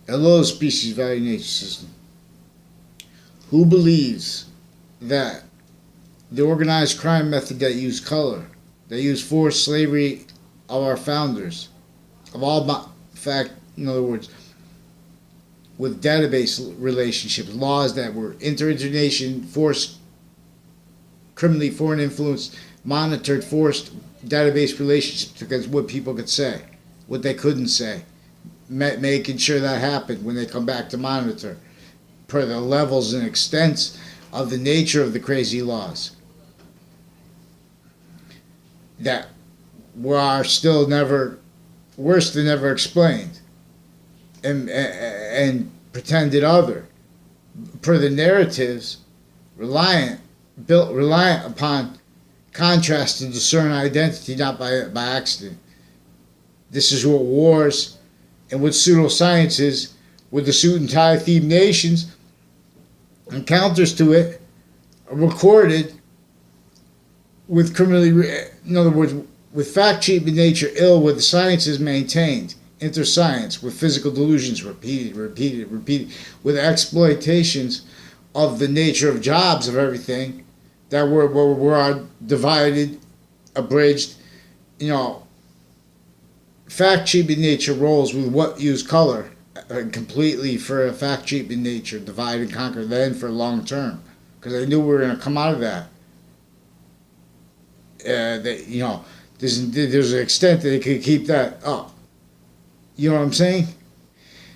a low species value nature system. Who believes that the organized crime method that used color, that used forced slavery of our founders, of all fact, in other words, with database relationships, laws that were internation, forced, criminally foreign influence, monitored, forced database relationships because what people could say, what they couldn't say, making sure that happened when they come back to monitor, per the levels and extents of the nature of the crazy laws that were still never, worse than never explained, and pretended other, per the narratives reliant upon contrast to discern identity, not by accident. This is what wars and what pseudosciences with the suit and tie themed nations and counters to it are recorded with criminally, in other words, with fact cheap in nature ill with the sciences maintained, interscience, with physical delusions repeated, with exploitations of the nature of jobs of everything that were divided, abridged, fact cheap in nature roles with what used color completely for a fact cheap in nature, divide and conquer, then for long term, because they knew we were going to come out of that. There's an extent that they could keep that up. You know what I'm saying?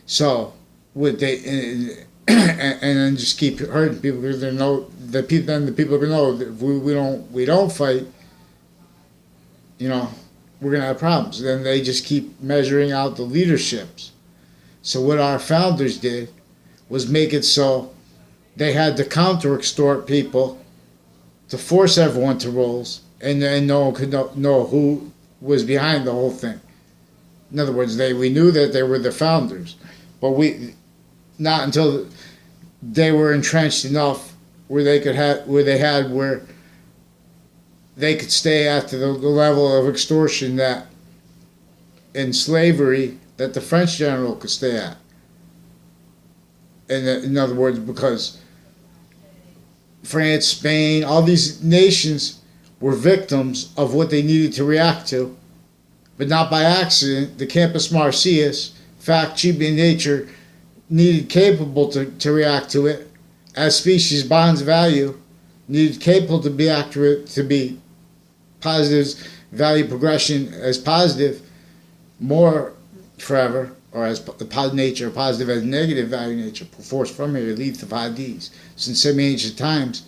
So would they and then just keep hurting people because they know the people. Then the people are gonna know that if we don't fight, we're gonna have problems. Then they just keep measuring out the leaderships. So what our founders did was make it so they had to counter extort people to force everyone to roles, and then no one could know who was behind the whole thing. In other words, we knew that they were the founders, but not until they were entrenched enough where they could stay at the level of extortion that in slavery that the French general could stay at. And in other words, because France, Spain, all these nations were victims of what they needed to react to, but not by accident. The Campus Martius, fact cheap in nature, needed capable to react to it as species bonds value, needed capable to be accurate, to be positives, value progression as positive, more forever, or as the nature, positive as negative value nature, forced from here, Lethe of Hades. Since semi-ancient times,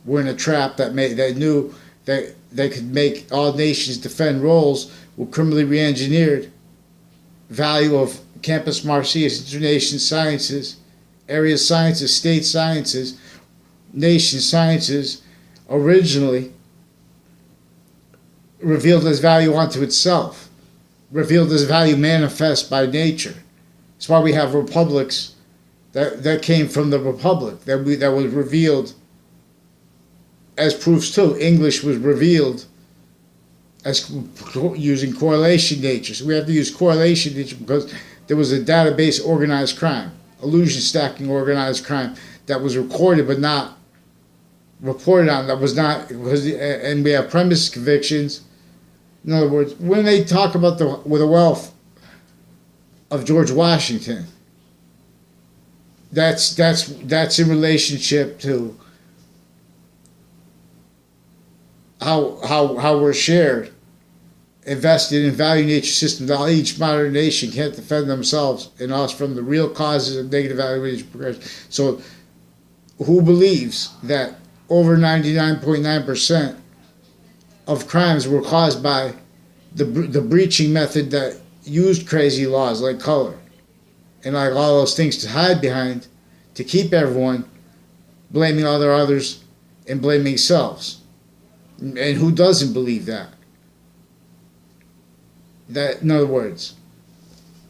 we're in a trap that knew that they could make all nations defend roles with criminally re-engineered value of Campus Martius, internation sciences, area sciences, state sciences, nation sciences, originally revealed as value unto itself, revealed as value manifest by nature. That's why we have republics that came from the republic, that was revealed as proofs too. English was revealed as using correlation nature. So we have to use correlation nature because there was a database organized crime, illusion stacking organized crime that was recorded but not reported on, that was not, and we have premise convictions. In other words, when they talk about the wealth of George Washington, that's in relationship to how we're shared, invested in value nature systems. Each modern nation can't defend themselves and us from the real causes of negative value nature progression. So who believes that over 99.9% of crimes were caused by the breaching method that used crazy laws like color and like all those things to hide behind, to keep everyone blaming others and blaming themselves? And who doesn't believe that? That, in other words,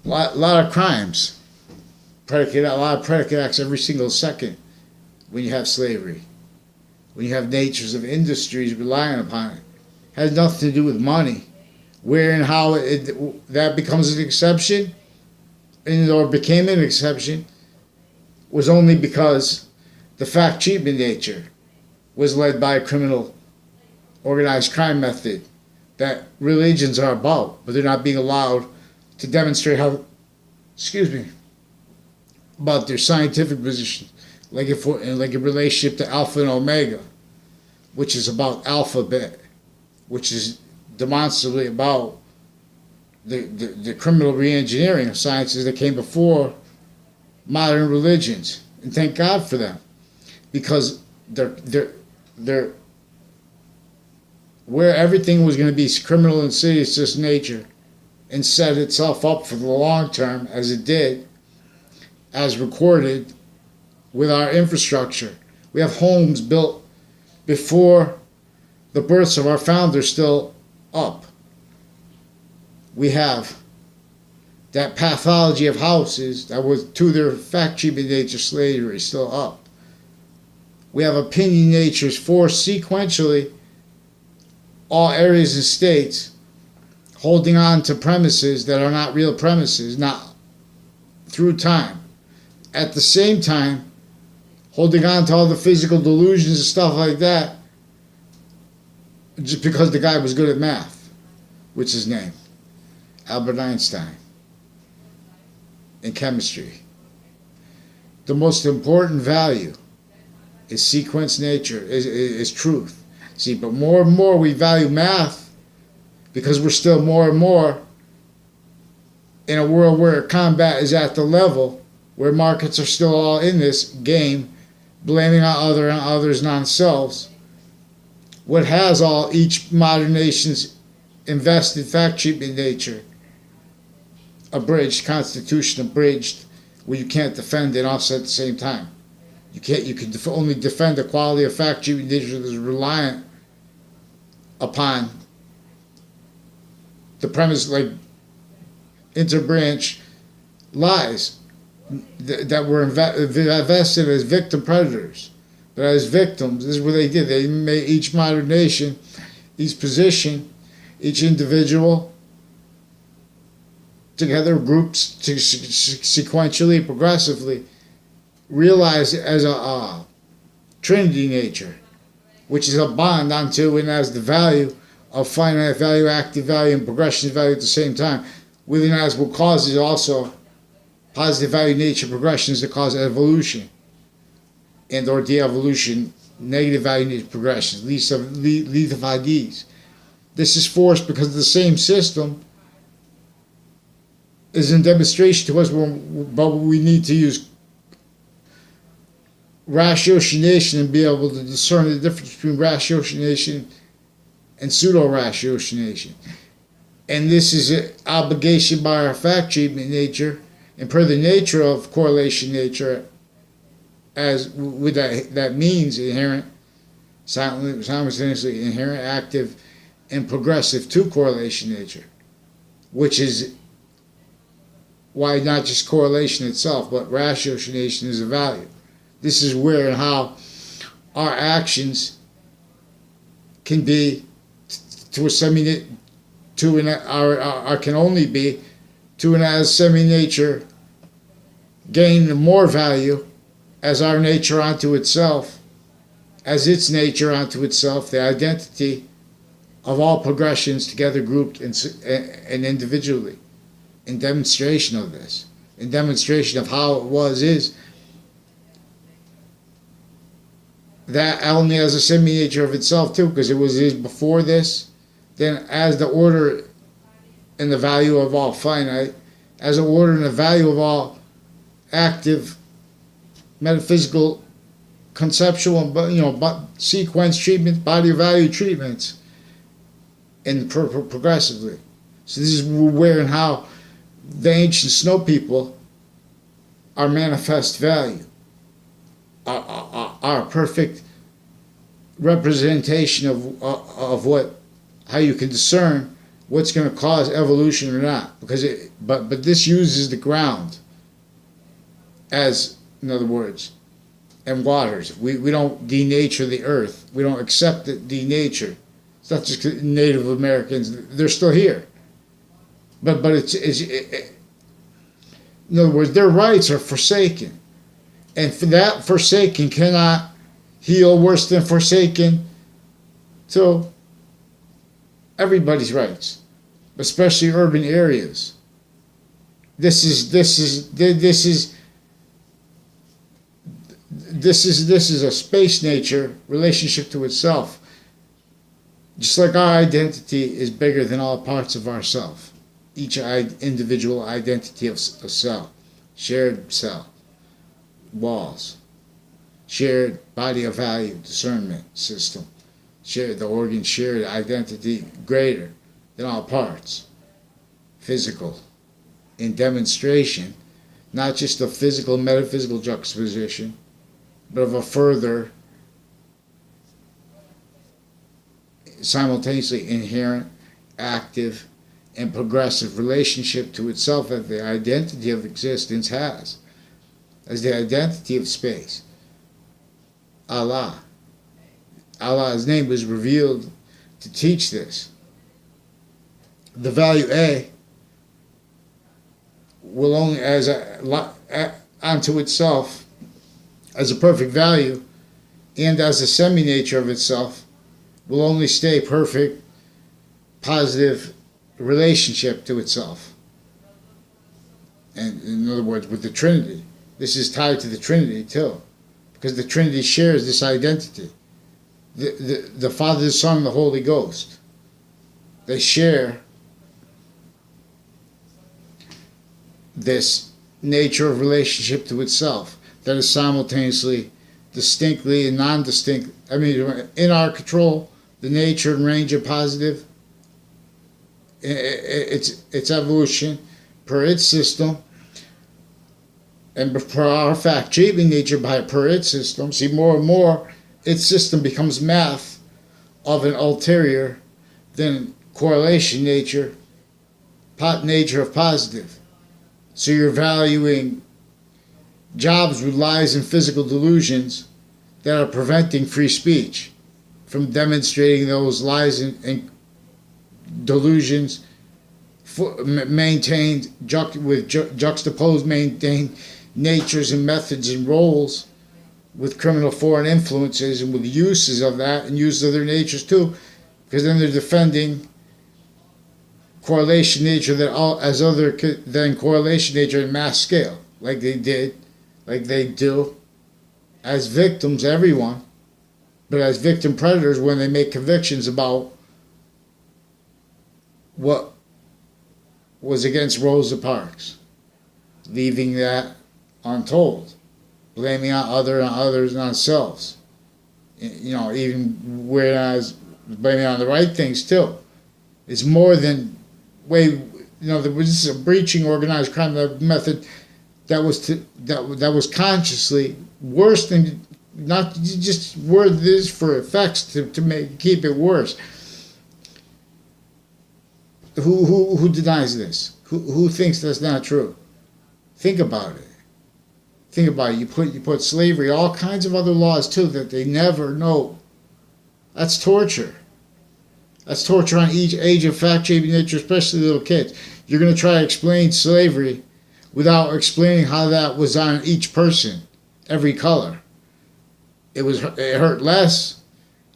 a lot of crimes, a lot of predicate acts every single second when you have slavery, when you have natures of industries relying upon it, has nothing to do with money. Where and how that becomes an exception or became an exception was only because the fact treatment nature was led by a criminal organized crime method that religions are about, but they're not being allowed to demonstrate how, about their scientific position, like in relationship to Alpha and Omega, which is about alphabet, which is demonstrably about the criminal re-engineering of sciences that came before modern religions. And thank God for them, because they're where everything was going to be criminal and serious nature and set itself up for the long term, as it did, as recorded with our infrastructure. We have homes built before the births of our founders still up. We have that pathology of houses that was to their fact treatment nature slavery still up. We have opinion natures forced sequentially all areas and states holding on to premises that are not real premises, not through time. At the same time, holding on to all the physical delusions and stuff like that just because the guy was good at math. What's his name? Albert Einstein. In chemistry. The most important value is sequence nature, is truth. See, but more and more we value math because we're still more and more in a world where combat is at the level where markets are still all in this game, blaming on others, non-selves. What has all each modern nation's invested fact treatment nature abridged, constitution abridged, where you can't defend it also at the same time. You can only defend the quality of fact treatment nature that is reliant upon the premise, like interbranch lies that were invested as victim predators. But as victims, this is what they did. They made each modern nation, each position, each individual, together groups to sequentially, progressively realize it as a trinity nature, which is a bond onto and as the value of finite value, active value, and progression value at the same time, within as what causes also positive value nature progressions that cause evolution and or de-evolution, negative value nature progressions, Lethe of Hades. This is forced because the same system is in demonstration to us, but we need to use ratiocination and be able to discern the difference between ratiocination and pseudo-ratiocination. And this is an obligation by our fact treatment nature, and per the nature of correlation nature, as with that means inherent, simultaneously inherent, active, and progressive to correlation nature, which is why not just correlation itself, but ratiocination is a value. This is where and how our actions can be to a can only be to an as semi-nature gain more value as our nature unto itself, as its nature unto itself, the identity of all progressions together grouped and individually, in demonstration of this, in demonstration of how it is that only as a semi-nature of itself too, because it is before this, then as the order and the value of all finite, as an order and the value of all active, metaphysical, conceptual, but sequence treatment, body of value treatments, and progressively. So this is where and how the ancient snow people are manifest value, are a perfect representation of how you can discern what's going to cause evolution or not, because but this uses the ground as, in other words, and waters. We don't denature the earth. We don't accept it denature. It's not just Native Americans; they're still here. But In other words, their rights are forsaken. And for that, forsaken cannot heal worse than forsaken. So everybody's rights, especially urban areas. This is a space nature relationship to itself. Just like our identity is bigger than all parts of ourself. Each individual identity of a cell, shared cell, walls, shared body of value, discernment system, shared the organ, shared identity greater than all parts. Physical, in demonstration, not just a physical metaphysical juxtaposition, but of a further simultaneously inherent, active, and progressive relationship to itself that the identity of existence has, as the identity of space. Allah. Allah's name was revealed to teach this. The value A will only, onto itself, as a perfect value, and as a semi-nature of itself, will only stay perfect, positive relationship to itself. And in other words, with the Trinity. This is tied to the Trinity too, because the Trinity shares this identity. The Father, the Son, and the Holy Ghost. They share this nature of relationship to itself that is simultaneously distinctly and non-distinct. I mean, in our control, the nature and range of positive, its evolution per its system, and per our fact-shaping nature per its system. See, more and more, its system becomes math of an ulterior than correlation nature of positive. So you're valuing jobs with lies and physical delusions that are preventing free speech from demonstrating those lies and delusions maintained with juxtaposed maintained natures and methods and roles with criminal foreign influences and with uses of that and use of their natures too, because then they're defending correlation nature that all as other than correlation nature in mass scale, like they do as victims, everyone, but as victim predators when they make convictions about what was against Rosa Parks, leaving that untold, blaming on others and on themselves. You know, even whereas blaming on the right things too. It's more than there was a breaching organized crime method that was consciously worse than not just word this for effects to keep it worse. Who denies this? Who thinks that's not true? Think about it. Think about it. You put slavery, all kinds of other laws too that they never know. That's torture. That's torture on each age of fact-shaping nature, especially little kids. You're going to try to explain slavery without explaining how that was on each person, every color. It hurt less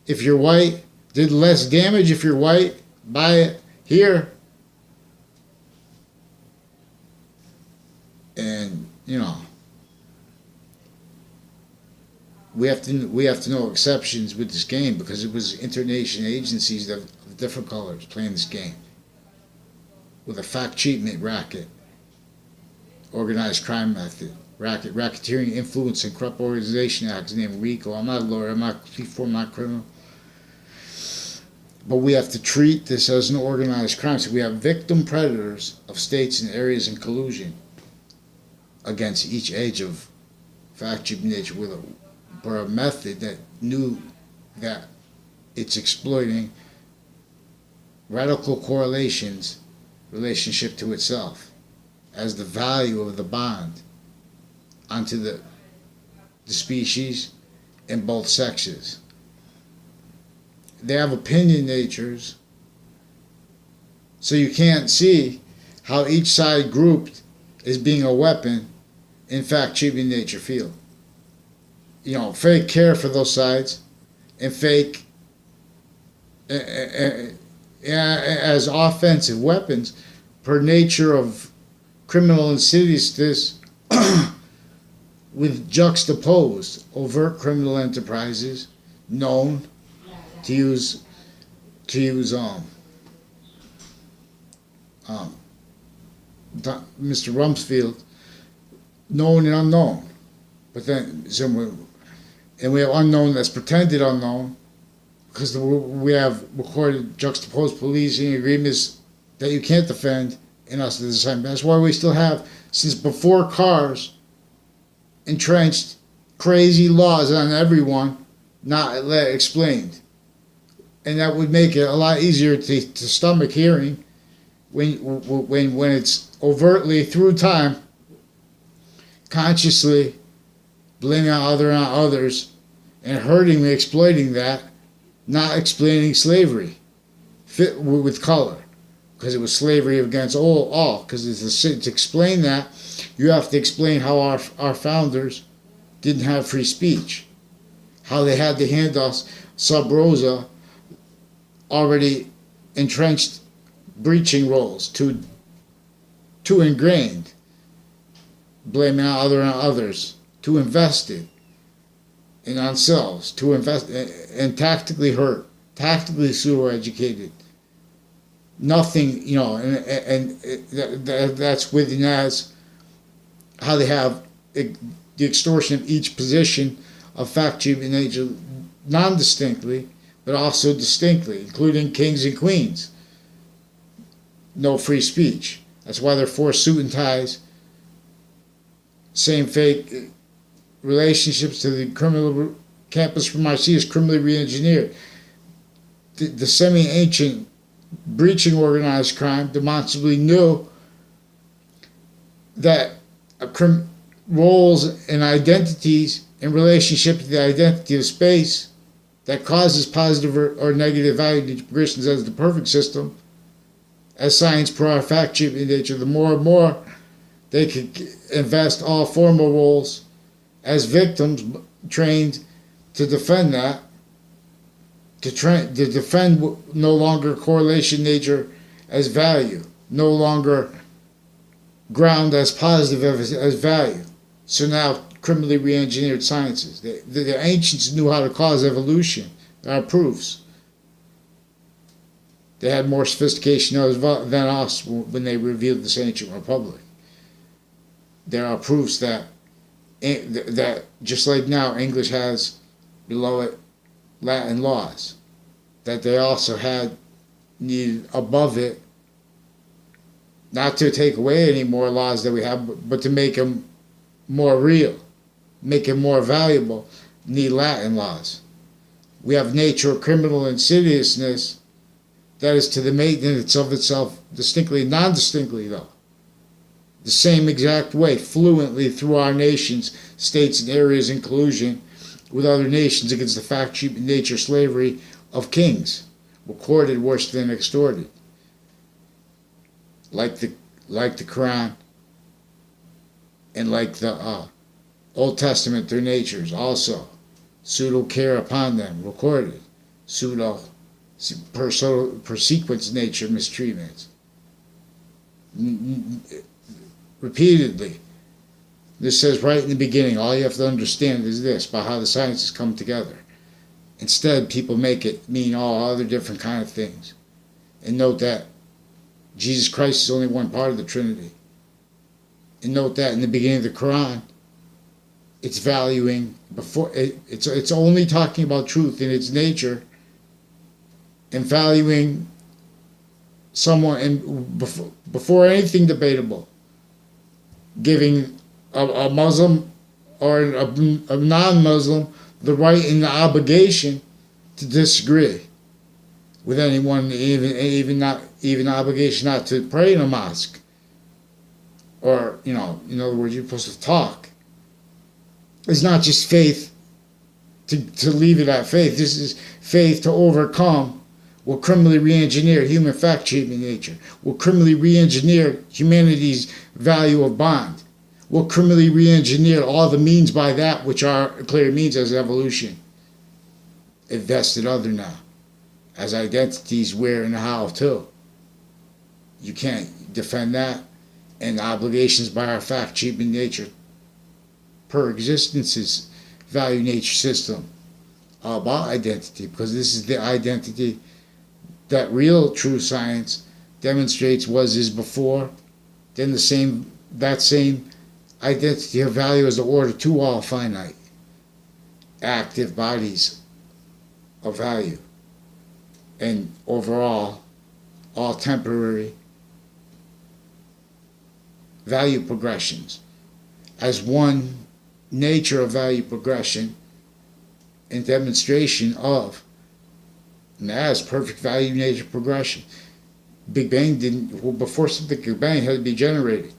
if you're white, did less damage if you're white. Buy it here. And, we have to know exceptions with this game because it was international agencies of different colors playing this game with a fact treatment racket, organized crime method, racketeering, influence, and corrupt organization acts named RICO. I'm not a lawyer. I'm not criminal. But we have to treat this as an organized crime. So we have victim predators of states and areas in collusion against each age of fact-treatment nature with a method that knew that it's exploiting radical correlations relationship to itself as the value of the bond onto the species in both sexes. They have opinion natures, so you can't see how each side grouped as being a weapon, in fact, cheapening nature field. Fake care for those sides, and fake as offensive weapons per nature of criminal insidiousness with juxtaposed overt criminal enterprises known to use Mr. Rumsfeld, known and unknown. But then, and we have unknown that's pretended unknown, because we have recorded juxtaposed policing agreements that you can't defend in us at the same. That's why we still have, since before cars, entrenched crazy laws on everyone, not explained. And that would make it a lot easier to stomach hearing when it's overtly through time, consciously blaming others and hurting and exploiting that, not explaining slavery fit with color, because it was slavery against all. Because to explain that, you have to explain how our founders didn't have free speech, how they had to hand us sub rosa, already entrenched breaching roles, too ingrained, blaming others, too invested in ourselves, too invest and tactically hurt, tactically pseudo-educated. Nothing, and that's within as how they have the extortion of each position of fact-cheating nature, non-distinctly, but also distinctly, including kings and queens. No free speech. That's why they're forced suit and ties. Same fake relationships to the criminal campus from Marcia is criminally re-engineered. The semi-ancient breaching organized crime demonstrably knew that roles and identities in relationship to the identity of space that causes positive or negative value progressions as the perfect system, as science per our fact cheapening nature, the more and more they could invest all formal roles as victims trained to defend that, to defend no longer correlation nature as value, no longer ground as positive as value. So now criminally re-engineered sciences. The ancients knew how to cause evolution. There are proofs. They had more sophistication than us when they revealed this ancient republic. There are proofs that just like now English has below it Latin laws, that they also had needed above it, not to take away any more laws that we have, but to make them more real, make it more valuable, need Latin laws. We have nature of criminal insidiousness that is to the maintenance of itself distinctly, non-distinctly though, the same exact way, fluently through our nations, states, and areas in collusion with other nations against the fact, cheapened nature, slavery of kings, recorded worse than extorted, like the Quran and like the Old Testament, their natures also pseudo care upon them, recorded pseudo per sequence nature mistreatments repeatedly. This says right in the beginning, all you have to understand is this, about how the sciences come together. Instead, people make it mean all other different kind of things. And note that Jesus Christ is only one part of the Trinity. And note that in the beginning of the Quran, it's valuing it's only talking about truth in its nature and valuing someone and before anything debatable, giving a Muslim or a non-Muslim the right and the obligation to disagree with anyone, even obligation not to pray in a mosque, or in other words, you're supposed to talk. It's not just faith to leave it at faith. This is faith to overcome will criminally re-engineer human fact-shaping nature, will criminally re-engineer humanity's value of bond, will criminally re-engineer all the means by that which are clear means as evolution, invested other now, as identities where and how too. You can't defend that, and obligations by our fact-shaping nature per existence's value nature system about identity, because this is the identity that real true science demonstrates was is before, then that same identity of value is the order to all finite active bodies of value, and overall all temporary value progressions as one nature of value progression and demonstration of and as perfect value nature progression. Big Bang didn't, well, before the Big Bang had to be generated.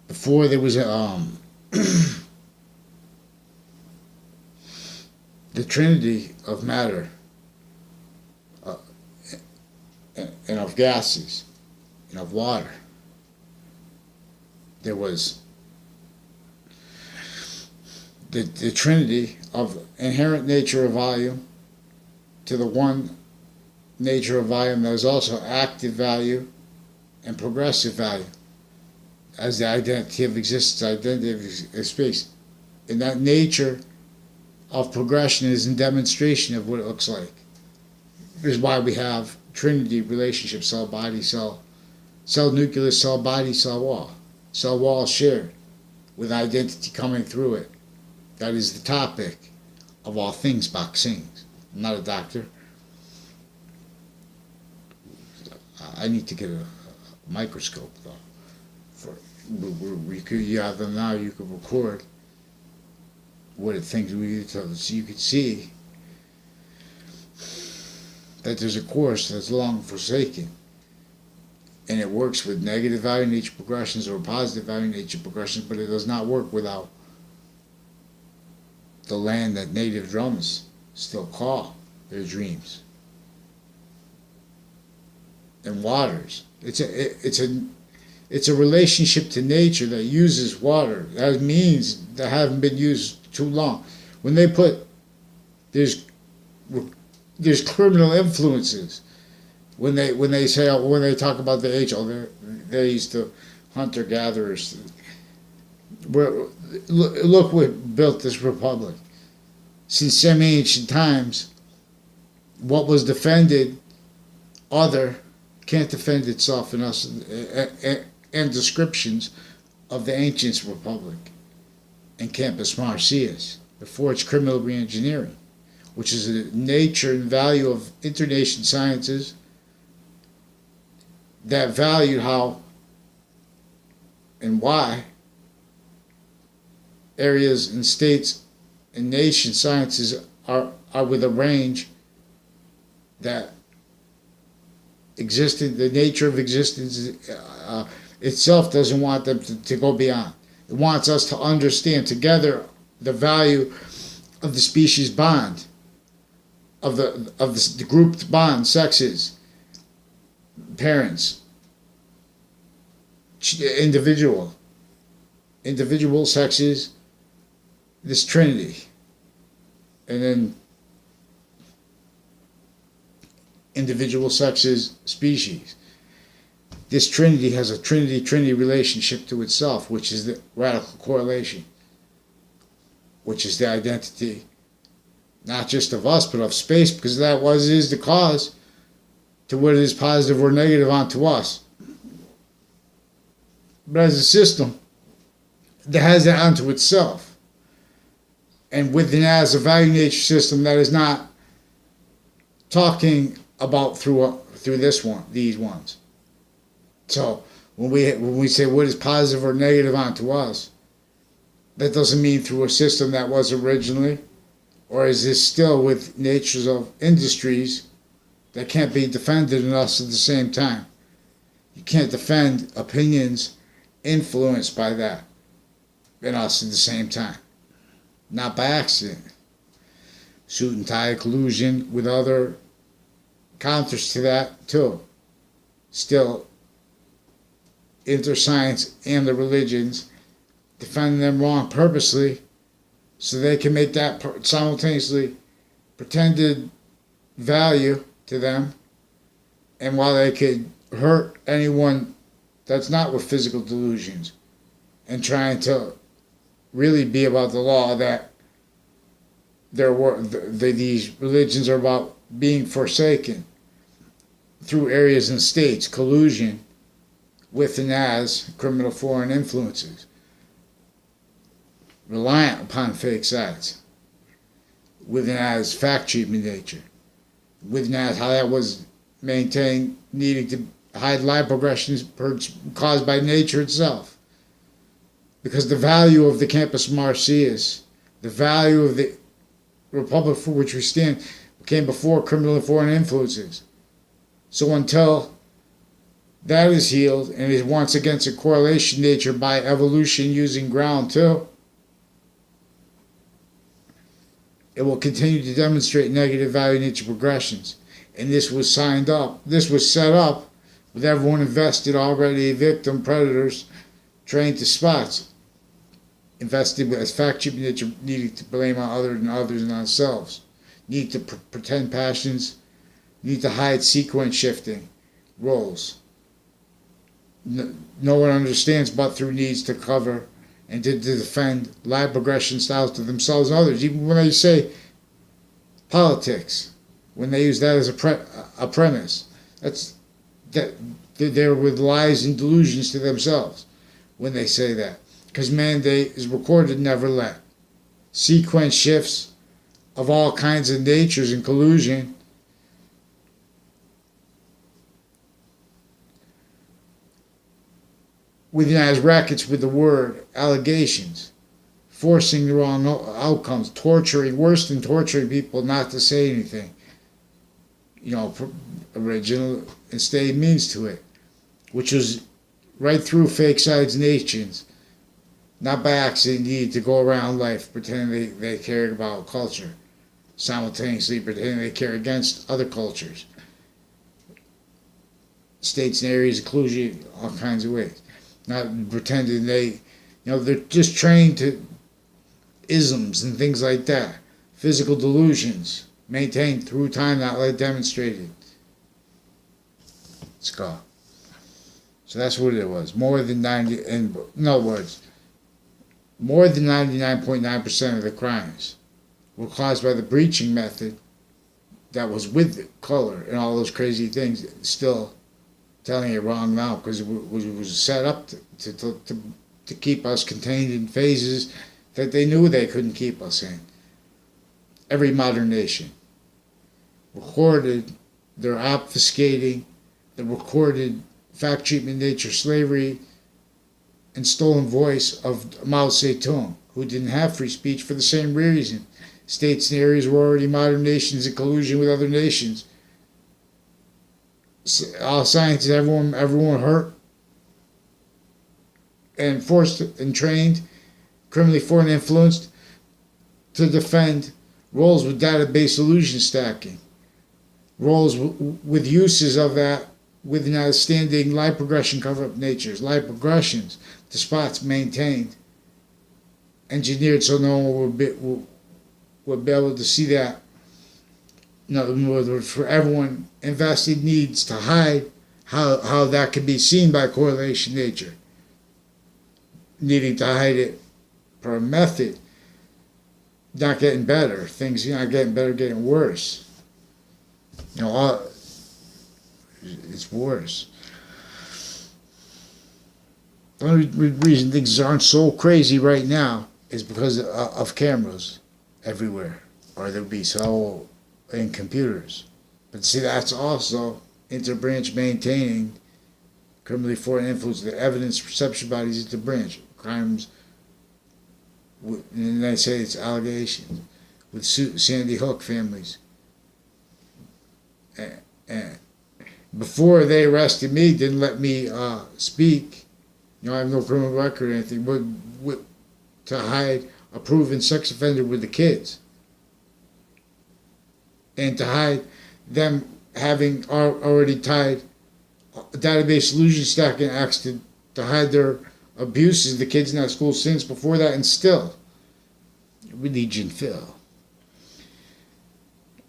Before there was the trinity of matter and of gases and of water, there was the trinity of inherent nature of volume to the one nature of volume that is also active value and progressive value as the identity of existence, identity of space. And that nature of progression is in demonstration of what it looks like. This is why we have trinity relationship, cell, body, cell nucleus, cell, body, cell wall. Cell wall shared with identity coming through it. That is the topic of all things boxings. I'm not a doctor. I need to get a microscope though. You have them now. You could record what it thinks we so you could see that there's a course that's long forsaken, and it works with negative value nature progressions or positive value nature progressions, but it does not work without the land that native drums still call their dreams and waters. It's a relationship to nature that uses water. That means that haven't been used too long. When they put there's criminal influences. When they say when they talk about the age, they used to hunter gatherers. Look what built this republic. Since semi-ancient times, what was defended other can't defend itself in us and descriptions of the ancients' republic and Campus Marcius before its criminal reengineering, which is the nature and value of internation sciences that valued how and why areas and states and nation sciences are with a range that existed, the nature of existence itself doesn't want them to go beyond. It wants us to understand together the value of the species bond, of the grouped bond, sexes, parents, individual sexes, this trinity, and then individual sexes, species. This trinity has a trinity relationship to itself, which is the radical correlation, which is the identity not just of us but of space, because that is the cause to what is positive or negative onto us. But as a system that has that onto itself, and within as a value nature system that is not talking about through these ones. So when we say what is positive or negative onto us, that doesn't mean through a system that was originally, or is this still with natures of industries that can't be defended in us at the same time. You can't defend opinions influenced by that in us at the same time. Not by accident. suit and tie collusion with other counters to that too. Still, inter-science and the religions defending them wrong purposely so they can make that simultaneously pretended value to them, and while they could hurt anyone that's not with physical delusions and trying to really be about the law that these religions are about being forsaken through areas and states, collusion with and as criminal foreign influences, reliant upon fake sides, with and as fact treatment nature, with and as how that was maintained, needing to hide lie progressions caused by nature itself. Because the value of the Campus Marcius, the value of the Republic for which we stand, came before criminal and foreign influences. So until that is healed and is once against a correlation nature by evolution using ground too, it will continue to demonstrate negative value nature progressions. And this was set up with everyone invested already, victim predators trained to spots, invested as fact treatment nature, needing to blame on others and ourselves, need to pretend passions, need to hide sequence shifting roles. No one understands but through needs to cover and to defend lie progression styles to themselves and others. Even when they say politics, when they use that as a premise, they're with lies and delusions to themselves when they say that. Because mandate is recorded, never let. Sequence shifts of all kinds of natures and collusion within as rackets with the word, allegations, forcing the wrong outcomes, torturing, worse than torturing people not to say anything. Original and stated means to it, which was right through fake sides nations, not by accident needed to go around life pretending they cared about culture, simultaneously pretending they care against other cultures, states and areas of collusion, all kinds of ways. Not pretending they're just trained to isms and things like that, physical delusions maintained through time, not like demonstrated. Let's go. So that's what it was. More than 99.9% of the crimes were caused by the breaching method that was with the color and all those crazy things. Still telling it wrong now because it was set up to keep us contained in phases that they knew they couldn't keep us in. Every modern nation recorded their obfuscating, the recorded fact treatment nature slavery and stolen voice of Mao Zedong, who didn't have free speech for the same reason. States and areas were already modern nations in collusion with other nations. All scientists, everyone hurt and forced and trained, criminally foreign influenced to defend roles with database illusion stacking, roles with uses of that with an outstanding lie progression cover-up natures, lie progressions to spots maintained, engineered so no one would be able to see that. In other words, for everyone invested needs to hide how that can be seen by correlation nature, needing to hide it per method, not getting better, things not getting better, getting worse. It's worse. The only reason things aren't so crazy right now is because of cameras everywhere, or there'll be so in computers. But see, that's also interbranch maintaining criminally foreign influence, the evidence perception bodies interbranch crimes. And I say it's allegations with Sandy Hook families. And before they arrested me, didn't let me speak. I have no criminal record or anything, but to hide a proven sex offender with the kids. and to hide them having already tied database solution stacking acts to hide their abuses the kids in that school since before that, and still religion fell.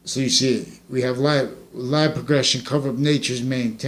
So you see, we have live progression cover up nature's main